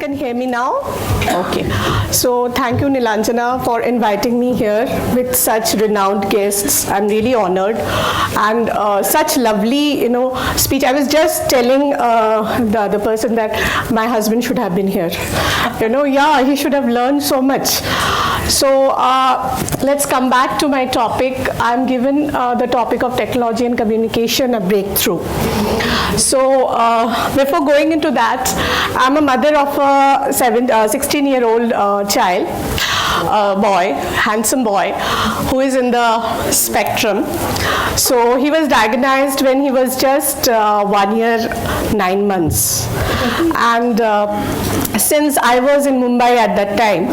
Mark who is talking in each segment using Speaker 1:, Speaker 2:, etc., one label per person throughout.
Speaker 1: can hear me now? Okay. So thank you, Nilanjana, for inviting me here with such renowned guests. I'm really honored. And such lovely, speech. I was just telling the other person that my husband should have been here. Yeah, he should have learned so much. So let's come back to my topic. I'm given the topic of technology and communication, a breakthrough. So before going into that, I'm a mother of a 16-year-old child, boy, handsome boy, who is in the spectrum. So he was diagnosed when he was just 1 year, 9 months. And since I was in Mumbai at that time,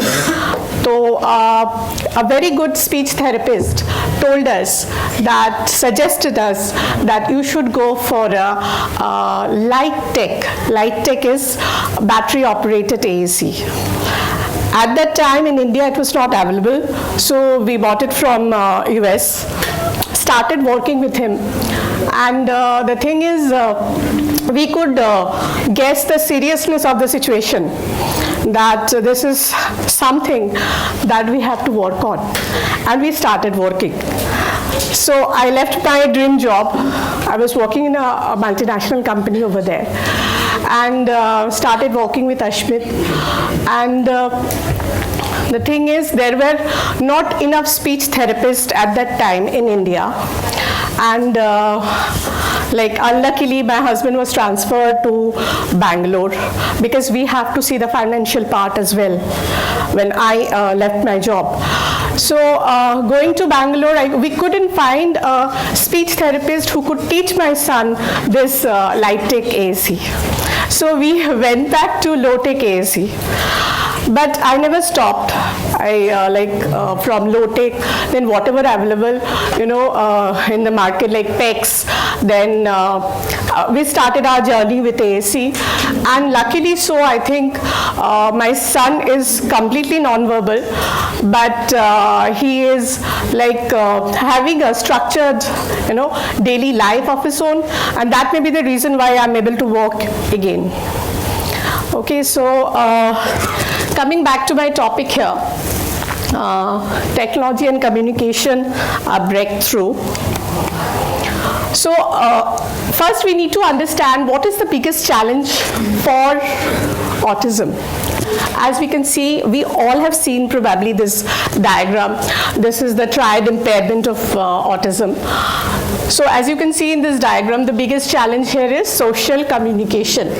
Speaker 1: so a very good speech therapist told us that, suggested us that you should go for a light tech. Light tech is battery operated AAC. At that time in India it was not available, so we bought it from US, started working with him. And the thing is, we could guess the seriousness of the situation, that this is something that we have to work on, and we started working. So I left my dream job. I was working in a multinational company over there, and started working with Ashmit. And the thing is, there were not enough speech therapists at that time in India. And unluckily my husband was transferred to Bangalore, because we have to see the financial part as well when I left my job. So going to Bangalore, we couldn't find a speech therapist who could teach my son this light tech AAC. So we went back to low tech AAC. But I never stopped. From low tech, then whatever available, in the market, like PECs, then we started our journey with AAC. And luckily so, I think my son is completely non-verbal, but he is having a structured, daily life of his own, and that may be the reason why I'm able to walk again. Okay, so coming back to my topic here, technology and communication, a breakthrough. So first we need to understand what is the biggest challenge for autism. As we can see, we all have seen probably this diagram. This is the triad impairment of autism. So as you can see in this diagram, the biggest challenge here is social communication.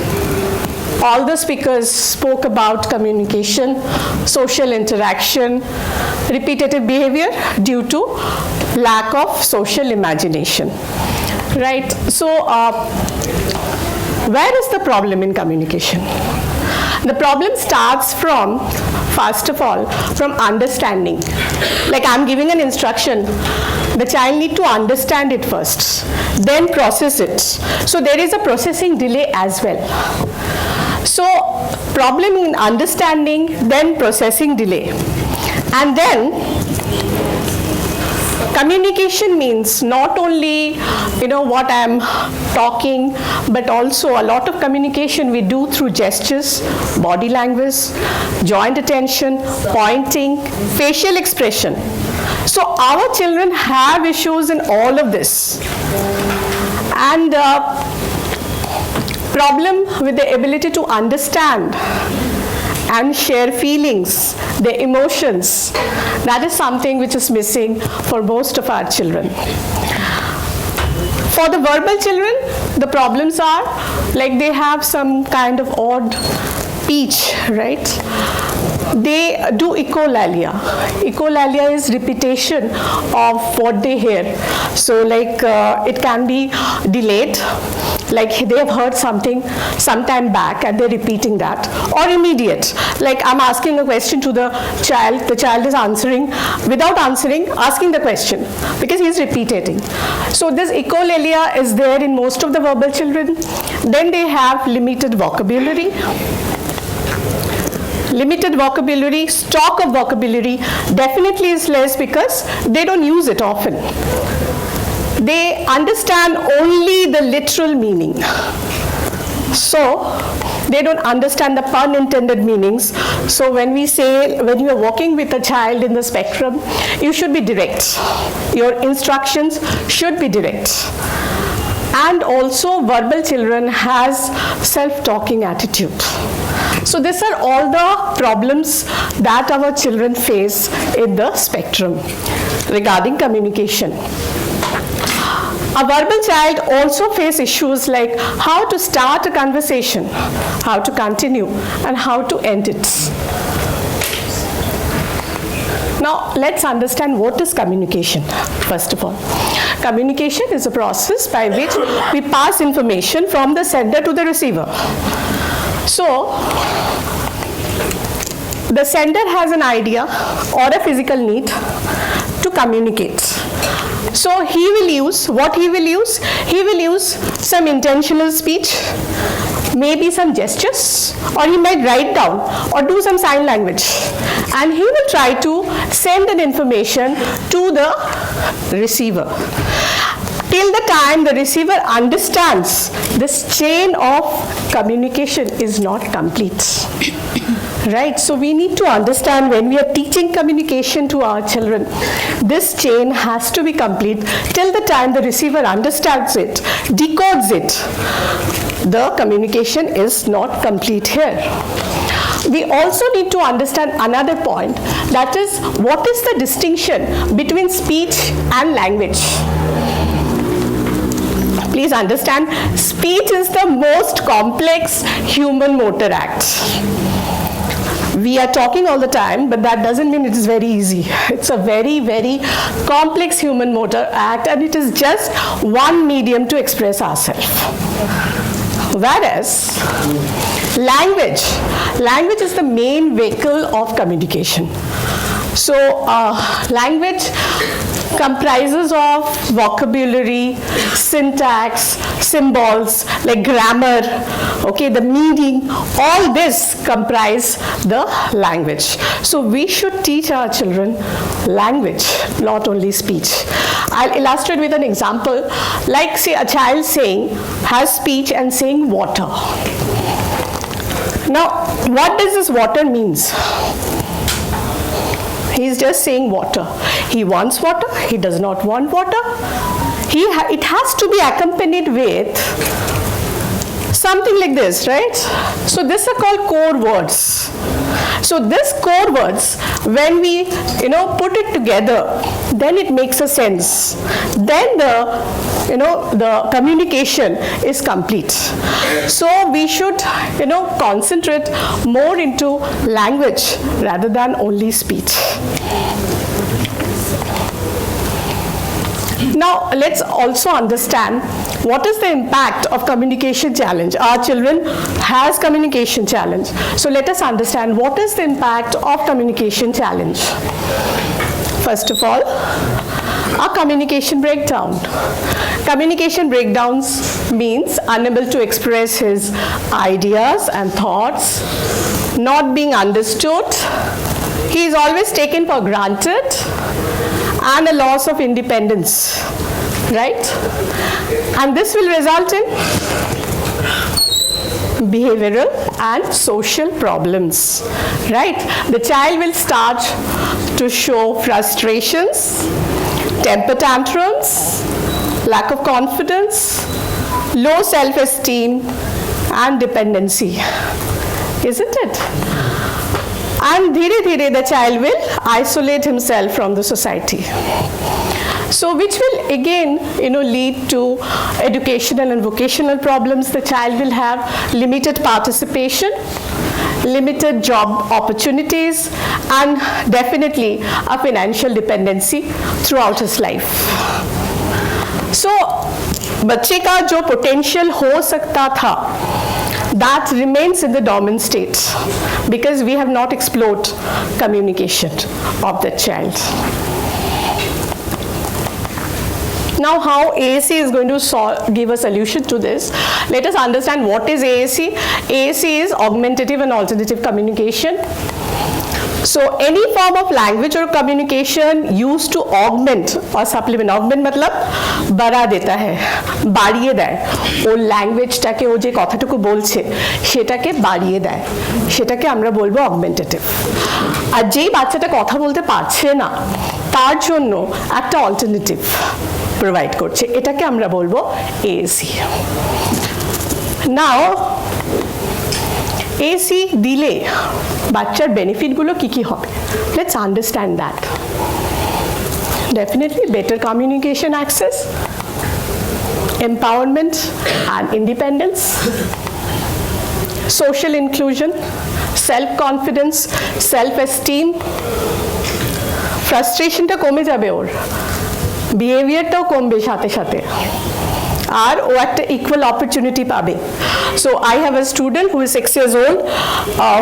Speaker 1: All the speakers spoke about communication, social interaction, repetitive behavior due to lack of social imagination. Right? So, where is the problem in communication? The problem starts from, first of all, from understanding. Like I'm giving an instruction, the child needs to understand it first, then process it. So there is a processing delay as well. So problem in understanding, then processing delay. And then communication means not only what I am talking, but also a lot of communication we do through gestures, body language, joint attention, pointing, facial expression. So our children have issues in all of this. And problem with the ability to understand and share feelings, their emotions, that is something which is missing for most of our children. For the verbal children, the problems are they have some kind of odd speech, right? They do echolalia. Echolalia is repetition of what they hear. So it can be delayed, like they have heard something sometime back and they're repeating that, or immediate, like I'm asking a question to the child is answering without answering, asking the question because he's repeating. So this echolalia is there in most of the verbal children. Then they have limited vocabulary. Limited vocabulary, stock of vocabulary definitely is less because they don't use it often. They understand only the literal meaning. So They don't understand the pun intended meanings. So when we say, when you are working with a child in the spectrum, you should be direct. Your instructions should be direct. And also verbal children has self-talking attitude. So these are all the problems that our children face in the spectrum regarding communication. A verbal child also faces issues like how to start a conversation, how to continue, and how to end it. Now, let's understand what is communication, first of all. Communication is a process by which we pass information from the sender to the receiver. So, the sender has an idea or a physical need to communicate. So he will use, what he will use? He will use some intentional speech, maybe some gestures, or he might write down or do some sign language. And he will try to send an information to the receiver. Till the time the receiver understands, this chain of communication is not complete. Right, so we need to understand when we are teaching communication to our children, this chain has to be complete till the time the receiver understands it, decodes it. The communication is not complete here. We also need to understand another point, that is, what is the distinction between speech and language? Please understand, speech is the most complex human motor act. We are talking all the time, but that doesn't mean it is very easy. It's a very, very complex human motor act, and it is just one medium to express ourselves. Whereas language is the main vehicle of communication. So language comprises of vocabulary, syntax, symbols like grammar, okay, the meaning, all this comprise the language. So we should teach our children language, not only speech. I'll illustrate with an example, like say a child has speech and saying water. Now, what does this water means? He's just saying water. He wants water, he does not want water. It has to be accompanied with something like this, right? So these are called core words. So these core words, when we put it together, then it makes a sense. Then the communication is complete. So we should concentrate more into language rather than only speech. Now let's also understand what is the impact of communication challenge. Our children has communication challenge. So let us understand what is the impact of communication challenge. First of all, a communication breakdown. Communication breakdowns means unable to express his ideas and thoughts, not being understood, he is always taken for granted, and a loss of independence, right? And this will result in behavioral and social problems, right? The child will start to show frustrations, temper tantrums, lack of confidence, low self-esteem, and dependency, isn't it? And dhire dhire the child will isolate himself from the society. So which will again lead to educational and vocational problems. The child will have limited participation, limited job opportunities, and definitely a financial dependency throughout his life. So बच्चे का जो potential हो सकता था, that remains in the dormant state because we have not explored communication of the child. Now how AAC is going to give a solution to this. Let us understand what is AAC. AAC is augmentative and alternative communication. So any form of language or communication used to augment or supplement, augment मतलब बढ़ा देता है, बाड़िए देय, वो language टाके वो जे कथाटुकु बोलছে সেটাকে বাড়িয়ে দেয়, সেটাকে আমরা বলবো augmentative। আর যেই বাচ্চাটা কথা বলতে পারছে না তার জন্য একটা alternative provide করছে, এটাকে আমরা বলবো AAC। Now AC দিলে বাচ্চার বেনিফিট গুলো কি কি হবে? Let's understand that. Definitely better communication access, empowerment and independence, social inclusion, self-confidence, self-esteem, ফ্রাস্ট্রেশনটা কমে যাবে, ওর বিহেভিয়ারটাও কমবে সাথে সাথে, আর ও একটা ইকুয়াল অপরচুনিটি পাবে। So I have a student who is 6 years old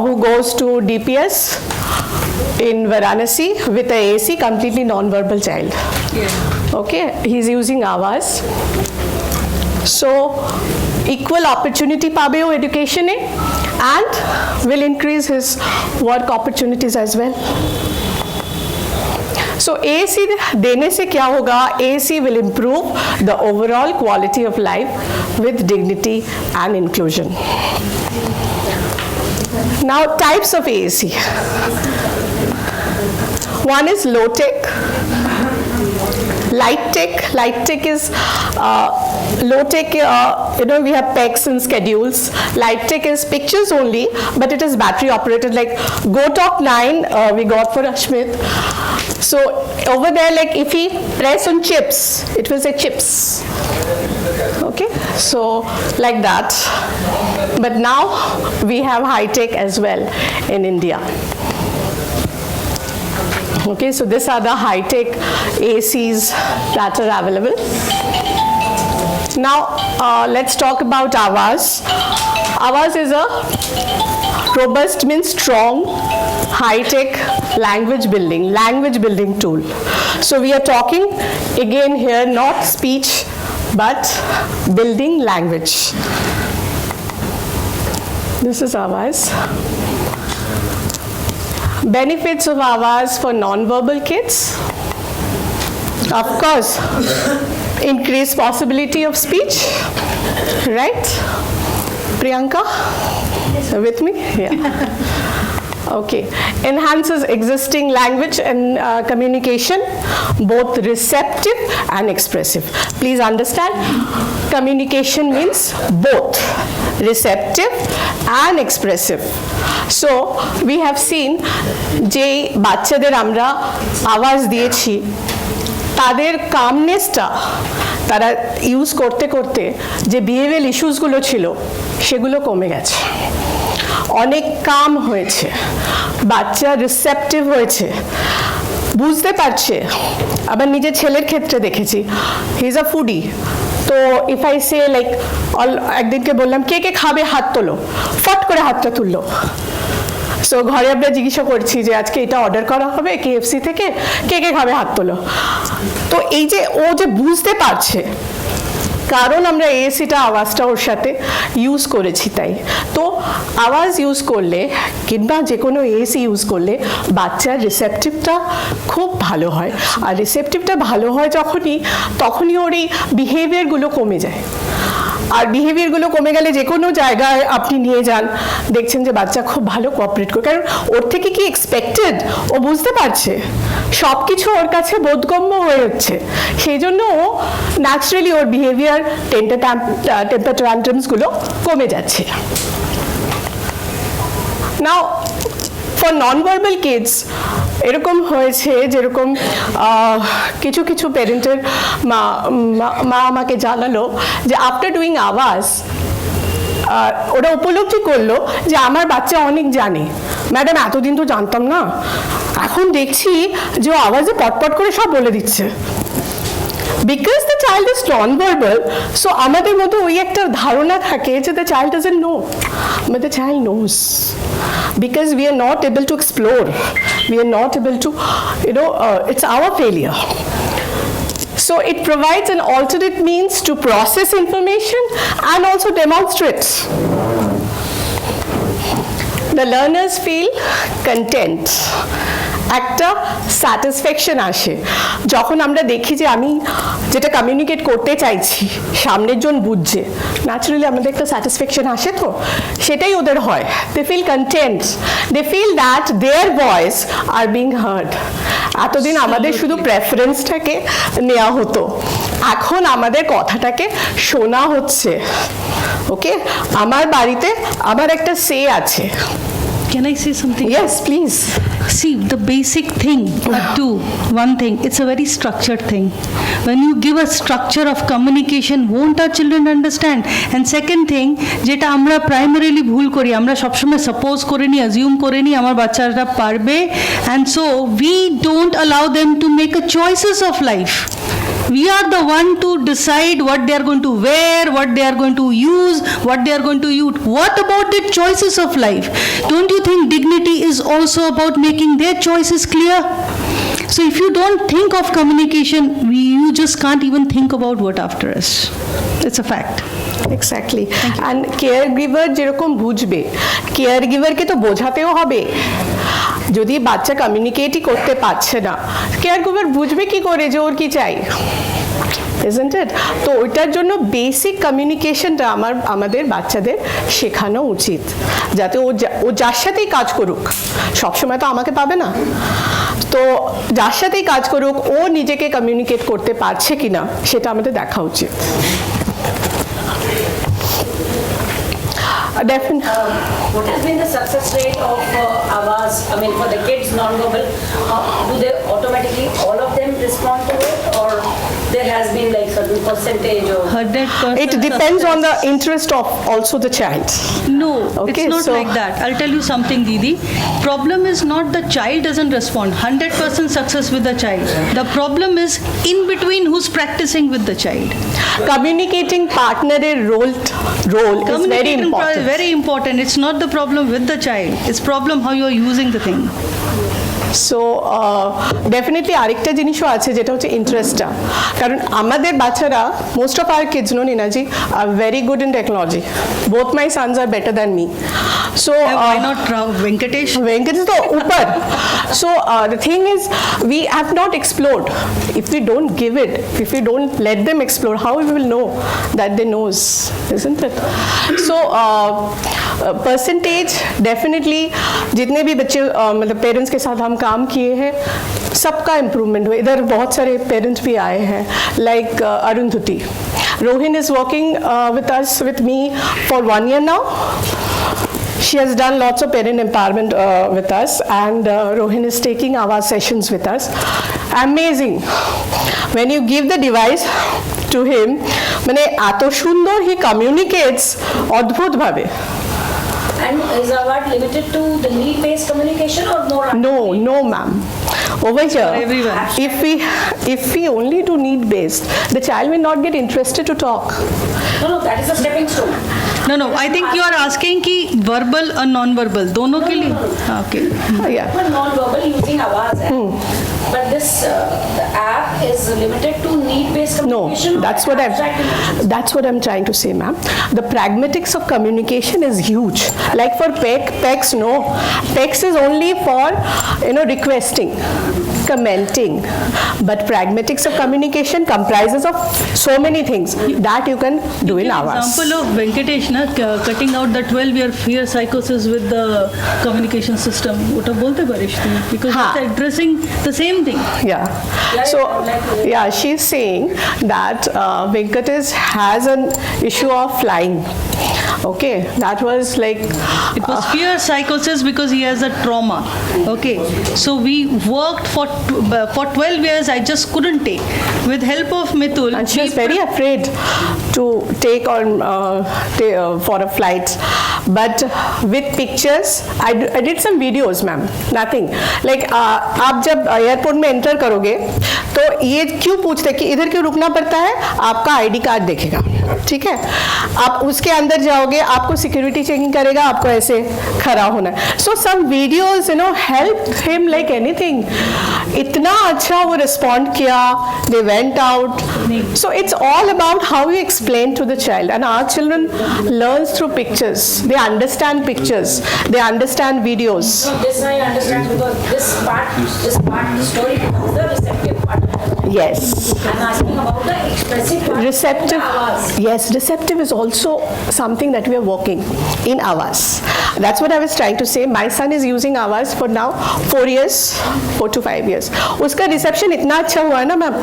Speaker 1: who goes to DPS in Varanasi with a AC, completely non-verbal child. Okay, he's using Awaaz. So equal opportunity pabe o education e, and will increase his work opportunities as well. So AAC देने से क्या होगा? AAC will improve the overall quality of life with dignity and inclusion. Now types of AAC. One is low tech, light tech. Light tech is low tech, we have PECs and schedules. Light tech is pictures only, but it is battery operated, like GoTalk 9 we got for Ashmit. So over there, like if he press on chips, it will say chips. Okay, so like that. But now we have high tech as well in India. Okay, so these are the high tech ACs that are available. Now let's talk about Awaaz. Awaaz is a robust means strong, high-tech language building tool. So we are talking again here not speech but building language. This is Awaaz. Benefits of Awaaz for non-verbal kids. Of course, increased possibility of speech, right? Priyanka, with me? Yeah. Okay. Enhances existing language and communication, both receptive and expressive. Please understand, communication means both receptive and expressive. So we have seen যে বাচ্চাদের আমরা আওয়াজ দিয়েছি তাদের কামনেসটা তারা use করতে করতে যে বিহেভিয়ারাল ইস্যুসগুলো ছিল সেগুলো কমে গেছে, অনেক কাম হয়েছে, বাচ্চা রিসেপটিভ হয়েছে, বুঝতে পারছে। আবার নিজের ছেলের ক্ষেত্রে দেখেছি, হি ইজ আ ফুডি, তো ইফ আই সে লাইক একদিনকে বললাম কে কে খাবে হাত তোলো, ফট করে হাতটা তুললো। সো ঘরে আমরা জিজ্ঞাসা করছি যে আজকে এটা অর্ডার করা হবে KFC থেকে, কে কে খাবে হাত তোলো। তো এই যে ও যে বুঝতে পারছে, কারণ আমরা AACটা আওয়াজটা ওর সাথে ইউজ করেছি তাই। তো আওয়াজ ইউজ করলে কিংবা যে কোনো AAC ইউজ করলে বাচ্চার রিসেপটিভটা খুব ভালো হয়, আর রিসেপটিভটা ভালো হয় তখনই ওর এই বিহেভিয়ারগুলো কমে যায়। আর বিহেভিয়ারগুলো কমে গেলে যে কোনো জায়গায় আপনি নিয়ে যান, দেখছেন যে বাচ্চা খুব ভালো কোঅপারেট করে, কারণ ওর থেকে কি এক্সপেক্টেড ও বুঝতে পারছে, সব কিছু ওর কাছে বোধগম্য হয়ে হচ্ছে, সেই জন্য ও ন্যাচারালি ওর বিহেভিয়ার টেম্পার ট্যান্ট্রামসগুলো কমে যাচ্ছে। Now for non verbal kids এরকম হয়েছে, যেরকম কিছু কিছু প্যারেন্টের মা আমাকে জানালো যে আফটার ডুইং আওয়াজ ওরা উপলব্ধি করলো যে আমার বাচ্চা অনেক জানে, ম্যাডাম এতদিন তো জানতাম না, এখন দেখছি যে ও আওয়াজে পটপট করে সব বলে দিচ্ছে। Because the child is non-verbal, so আমাদের মধ্যে ওই একটা ধারণা থাকে যে the child doesn't know, but the child knows. Because we are not able to explore, we are not able to, it's our failure. So it provides an alternate means to process information and also demonstrates. the learners feel content, একটা satisfaction আসে যখন আমরা দেখি যে আমি যেটা communicate করতে চাইছি সামনের জন বুঝছে, ন্যাচারালি আমাদের একটা স্যাটিসফ্যাকশন আসে, তো সেটাই ওদের হয়। They feel content, they feel that their voice are being heard. এতদিন আমাদের শুধু প্রেফারেন্সটাকে নেওয়া হতো, এখন আমাদের কথাটাকে শোনা হচ্ছে। ওকে, আমার বাড়িতে আমার একটা সে আছে।
Speaker 2: Can I say something?
Speaker 1: Yes, please.
Speaker 2: See, the basic thing, one thing, it's a very structured thing. When you give a structure of communication, won't our children understand? And second thing, যেটা আমরা primarily ভুল করি, আমরা সবসময় suppose করে নি, assume করে নি আমার বাচ্চারা পারবে, and so we don't allow them to make a choices of life. We are the one to decide what they are going to wear, what they are going to use, what they are going to use. What about the choices of life? Don't you think dignity is also about making their choices clear? So if you don't think of communication, you just can't even think about what after us. It's a fact.
Speaker 1: Exactly. And care giver যেরকম বুঝবে, care গিভারকে তো বোঝাতেও হবে। যদি বাচ্চা কমিউনিকেটই করতে পারছে না, care giver বুঝবে কি করে যে ওর কি চাই, isn't it? তো ওইটার জন্য বেসিক কমিউনিকেশনটা আমাদের বাচ্চাদের শেখানো উচিত, যাতে ও যার সাথেই কাজ করুক, সবসময় তো আমাকে পাবে না, তো যার সাথেই কাজ করুক ও নিজেকে কমিউনিকেট করতে পারছে কিনা সেটা আমাদের দেখা উচিত।
Speaker 3: What has been the success rate of Awaaz? I mean, for the kids non-verbal, do they automatically all of them respond to it, or there has been like certain percentage or
Speaker 2: 100%.
Speaker 1: It depends on the interest of also the child.
Speaker 2: No,
Speaker 1: Okay,
Speaker 2: it's not
Speaker 1: so-
Speaker 2: like that. I'll tell you something, Didi. Problem is not the child doesn't respond. 100% success with the child. The problem is in between who's practicing with the child.
Speaker 1: Communicating partneরের role is very
Speaker 2: Communicating
Speaker 1: important.
Speaker 2: is very important. It's not the problem with the child. It's problem how you are using the thing.
Speaker 1: So definitely আরেকটা জিনিসও আছে যেটা হচ্ছে ইন্টারেস্টটা, কারণ আমাদের বাচ্চারা most of our kids know Ninaji are very good in technology, both my sons are better than me, so
Speaker 2: Why not Venkatesh?
Speaker 1: Venkat is the upper. So the thing is, we have not explored. If we don't give it, if we don't let them explore, how we will know that they knows, isn't it? So percentage definitely, जितने भी बच्चे मतलब parents के साथ हम काम किए हैं, सबका इम्प्रूवमेंट हुआ। इधर बहुत सारे पेरेंट्स भी आए हैं, like Arundhati, Rohin is working with me for 1 year now. She has done lots of parent empowerment with us, and Rohin is taking our sessions with us. Amazing. When you give the device to him, মানে এত সুন্দর he communicates অদ্ভুত ভাবে।
Speaker 3: and is Awaaz limited to the need-based communication or more?
Speaker 1: No, ma'am. Over here,
Speaker 2: everyone.
Speaker 1: if we only do need-based, the child will not get interested to talk.
Speaker 3: No, that is a stepping stone.
Speaker 2: No, I think you are asking कि verbal और non-verbal दोनों के लिए. Okay.
Speaker 1: Yeah.
Speaker 3: But non-verbal using Awaaz app. But this the app is limited to need-based
Speaker 1: No,
Speaker 3: communication. or
Speaker 1: that's what
Speaker 3: abstract emotions?
Speaker 1: that's what I'm trying to say, ma'am. The pragmatics of communication is huge. Like for PECS, no. PECS is only for, requesting, commenting. But pragmatics of communication comprises of so many things that you can do in Awaaz.
Speaker 2: Example of Venkatesh, na, cutting out the 12-year fear psychosis with the communication system. ওটা বলতে পারিস তুই? Because
Speaker 1: Ha.
Speaker 2: it's addressing the same thing.
Speaker 1: Yeah.
Speaker 3: Yeah,
Speaker 1: So,
Speaker 3: I would like to-
Speaker 1: yeah, she's saying that Venkatesh has an issue of flying. Okay, that was like.
Speaker 2: It was fear psychosis because he has a trauma. Okay, so we worked for 12 years. I just couldn't take. With help of Mitul,
Speaker 1: And she was very afraid to take on for a flight. But with pictures, I did some videos, ma'am. Nothing. Like आप जब airport में enter करोगे तो ये क्यों पूछते हैं कि इधर क्यों रुकना पड़ता है, आपका आईडी कार्ड देखेगा, ठीक है, आप उसके अंदर जाओगे आपको सिक्योरिटी चेकिंग करेगा, आपको ऐसे खड़ा होना है. So some videos help him like anything. इतना अच्छा वो रिस्पॉन्ड किया, they went out. So it's all about how you explain to the child, and our children learns through pictures. They understand pictures, they understand videos.
Speaker 3: So this I understand because this part, the story becomes the receptive part.
Speaker 1: Yes.
Speaker 3: I'm asking about the expressive part.
Speaker 1: Receptive,
Speaker 3: The hours.
Speaker 1: yes, receptive is also something that we are working in Avas. That's what I was trying to say. My son is using Avas for now 4 years, 4 to 5 years. उसका reception इतना अच्छा हुआ है ना ma'am,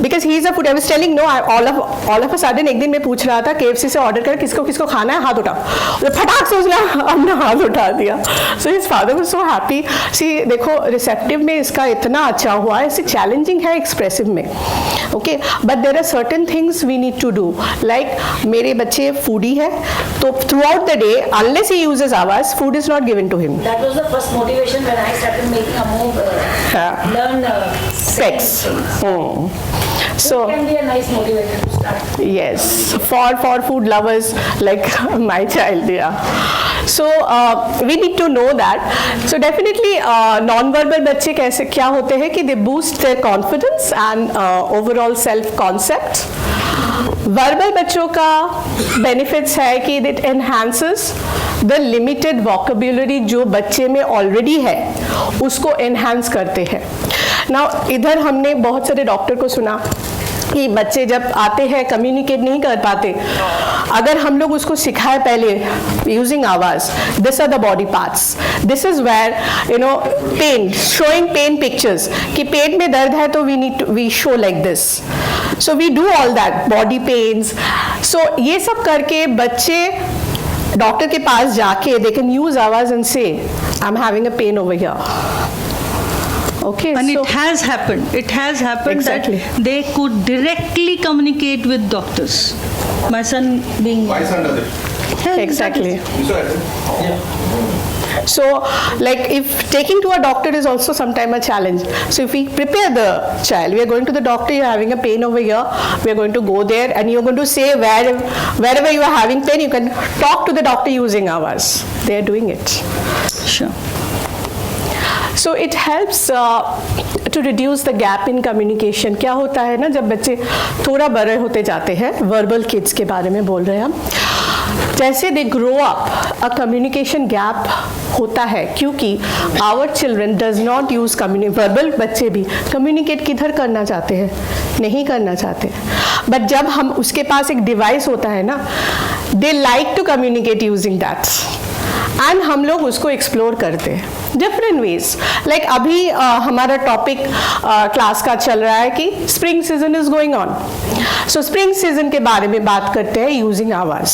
Speaker 1: because he is a food. I was telling no, all of a sudden एक दिन मैं पूछ रहा था KFC से ऑर्डर कर किसको किसको खाना है, हाथ उठाओ, तो फटाक से उसने हमने हाथ उठा दिया. So his father was so happy. See देखो रिसेप्टिव में इसका इतना अच्छा हुआ है, इससे चैलेंजिंग है एक्सप्रेसिव में. Okay, but there are certain things we need to do. Like मेरे बच्चे फूडी है, तो throughout the day unless he uses Avas, food is not given to him.
Speaker 3: That was the first motivation when I started making a move, learn
Speaker 1: Specs. So
Speaker 3: it can be a nice motivator to start.
Speaker 1: yes, for food lovers like my child, yeah. So we need to know that. So definitely non-verbal बच्चे कैसे क्या होते हैं कि they boost their confidence and overall self concept. Verbal बच्चों का benefits है कि it enhances the limited vocabulary जो बच्चे में already है, उसको enhance करते हैं. Now इधर हमने बहुत सारे डॉक्टर को सुना कि बच्चे जब आते हैं कम्युनिकेट नहीं कर पाते, अगर हम लोग उसको सिखाए पहले using Avaz, this are the body parts, this is where you know pain, showing pain pictures कि पेट में दर्द है तो we show like this. So we do all that body pains. So ये सब करके बच्चे डॉक्टर के पास जाके they can use Avaz and say I am having a pain over here. Okay,
Speaker 2: And
Speaker 1: so
Speaker 2: it has happened. It has happened
Speaker 1: Exactly.
Speaker 2: that they could directly communicate with doctors. My son being
Speaker 4: My son does it.
Speaker 2: Yeah,
Speaker 1: exactly.
Speaker 4: You saw it?
Speaker 1: So, like if taking to a doctor is also sometimes a challenge. So, if we prepare the child, we are going to the doctor, you're having a pain over here, we are going to go there and you're going to say wherever you are having pain, you can talk to the doctor using ours. They are doing it.
Speaker 2: Sure.
Speaker 1: So it helps to reduce the gap in communication. क्या होता है ना जब बच्चे थोड़ा बड़े होते जाते हैं, वर्बल किड्स के बारे में बोल रहे हैं हम, जैसे they grow up a communication gap होता है क्योंकि our children does not use verbal बच्चे भी कम्युनिकेट किधर करना चाहते हैं, नहीं करना चाहते. बट जब हम उसके पास एक डिवाइस होता है ना, they like to communicate using that and हम लोग उसको एक्सप्लोर करते हैं डिफरेंट वेज. लाइक अभी हमारा टॉपिक क्लास का चल रहा है कि spring season is going on. So spring season के बारे में बात करते हैं यूजिंग आवाज.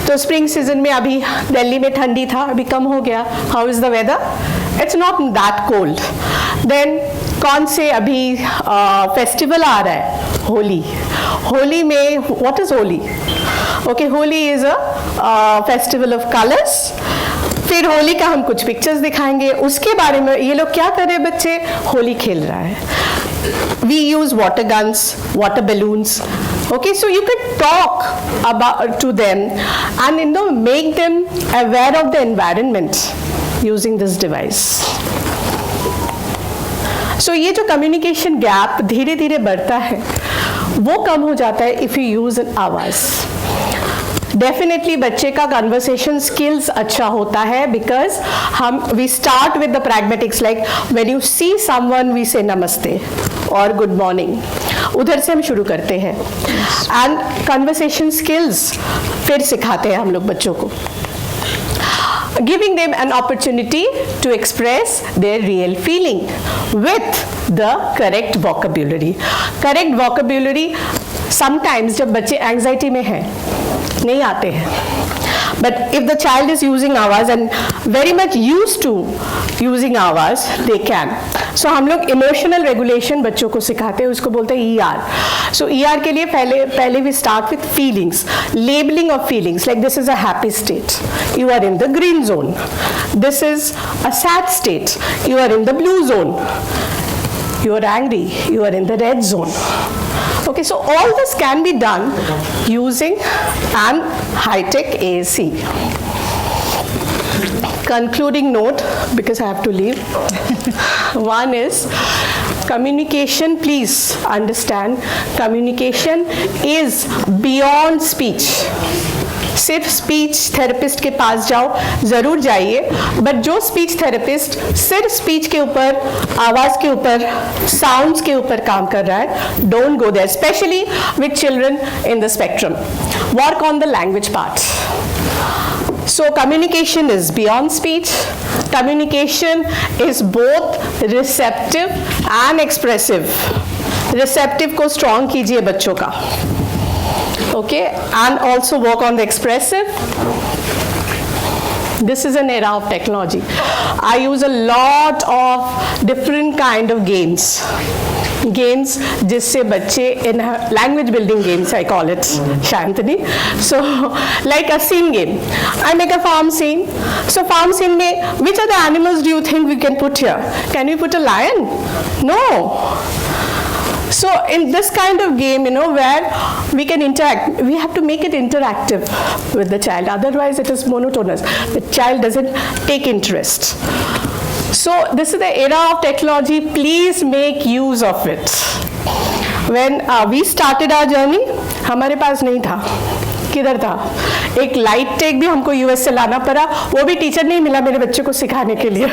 Speaker 1: तो स्प्रिंग सीजन में अभी दिल्ली में ठंडी था, अभी कम हो गया. How is the weather? It's not that cold. Then कौन से अभी फेस्टिवल आ रहा है? होली. होली में what is Holi? Okay, Holi is a festival of colours. फिर होली का हम कुछ पिक्चर्स दिखाएंगे, उसके बारे में ये लोग क्या कर रहे हैं, बच्चे होली खेल रहा है. We use water guns, water balloons. Okay, so you can talk about to them and make them aware of the environment using this device. So ये जो communication gap धीरे धीरे बढ़ता है वो कम हो जाता है if you use an आवाज. डेफिनेटली बच्चे का कन्वर्सेशन स्किल्स अच्छा होता है because we start with the pragmatics like when you see someone we say नमस्ते और गुड मॉर्निंग, उधर से हम शुरू करते हैं एंड कन्वर्सेशन स्किल्स फिर सिखाते हैं हम लोग बच्चों को, giving them an opportunity to express their real feeling with the correct vocabulary. Correct vocabulary sometimes जब बच्चे एंग्जाइटी में हैं नहीं आते हैं, but if the child is using आवाज and very much used to using आवाज they can. So हम लोग इमोशनल रेगुलेशन बच्चों को सिखाते हैं, उसको बोलते हैं ER. So ER के लिए पहले we start with feelings, labeling of feelings like this is a happy state, you are in the green zone. This is a sad state, you are in the blue zone. You are angry, you are in the red zone. Okay, so all this can be done using an high-tech AAC. Concluding note, because I have to leave. One is communication. Please understand, communication is beyond speech. सिर्फ speech therapist के पास जाओ, ज़रूर जाइए, but जो speech therapist सिर्फ speech के ऊपर, आवाज़ के ऊपर, साउंड्स के ऊपर काम कर रहा है, don't go there, specially with children in the spectrum. Work on the language part. So communication is beyond speech. Communication is both receptive and expressive. Receptive को strong कीजिए बच्चों का. Okay, and also work on the expressive. This is an era of technology. I use a lot of different kind of games. Games जिससे बच्चे in language building games I call it, Shantini. So like a scene game. I make a farm scene. So farm scene में which are the animals do you think we can put here? Can we put a lion? No. So in this kind of game, where we can interact, we have to make it interactive with the child. Otherwise, it is monotonous. The child doesn't take interest. So this is the era of technology. Please make use of it. When we started our journey, हमारे पास नहीं था. किधर था? एक light take भी हमको US से लाना पड़ा, वो भी टीचर नहीं मिला मेरे बच्चे को सिखाने के लिए.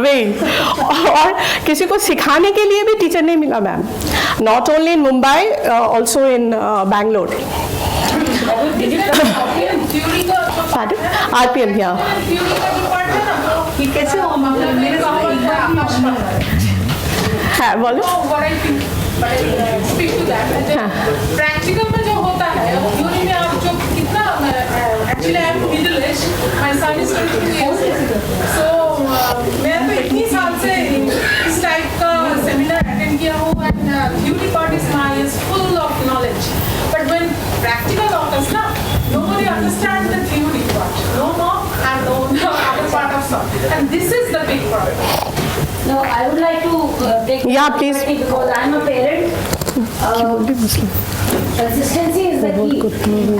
Speaker 1: वही, और किसी को सिखाने के लिए भी टीचर नहीं मिला ma'am. Not only in Mumbai, also in Bangalore. RPM यहाँ.
Speaker 2: कैसे हो?
Speaker 1: हाँ बोलो.
Speaker 5: प्रैक्टिकल में जो होता है, थ्योरी में आप जो कितना, actually I am middle age, my son is 22 years, so मैं तो इतनी साल से इस टाइप का सेमिनार अटेंड किया हूँ, and theory part is my is full of knowledge, but when practical होता है ना, nobody understands the theory part, no more and no other part of stuff, and this is the big problem.
Speaker 3: No, I would like to take
Speaker 1: Yeah, please.
Speaker 3: because I'm a parent. Consistency is the key,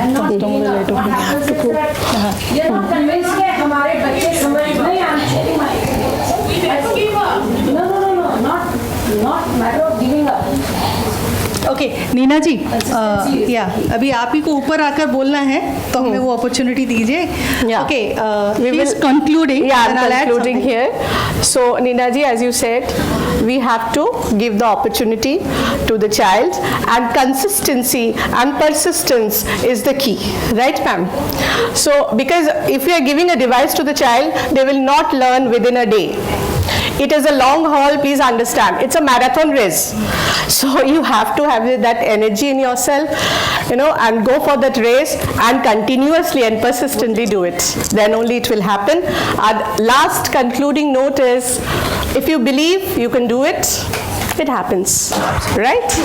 Speaker 3: and not giving up. What happens is that you're not convinced that हमारे बच्चे समझ नहीं आते.
Speaker 5: We never give up.
Speaker 3: No, not matter of giving up.
Speaker 2: Okay Nina ji, या अभी आप ही को ऊपर आकर बोलना है, तो हमें वो अपॉर्चुनिटी दीजिए.
Speaker 1: Yeah.
Speaker 2: Okay,
Speaker 1: We
Speaker 2: she is
Speaker 1: will-
Speaker 2: concluding.
Speaker 1: Yeah, I'm concluding here. So, Nina ji, as you said, we have to give the opportunity to the child, and consistency and persistence is the key, right, ma'am? So, because if we are giving a device to the child, they will not learn within a day. It is a long haul, please understand. It's a marathon race. So you have to have that energy in yourself, and go for that race and continuously and persistently do it. Then only it will happen. Our last concluding note is, if you believe you can do it, it happens. Right?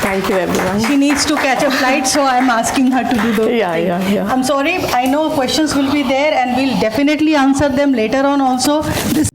Speaker 1: Thank you, everyone.
Speaker 2: She needs to catch a flight, so I'm asking her to do the
Speaker 1: Yeah.
Speaker 2: I'm sorry, I know questions will be there and we'll definitely answer them later on also. This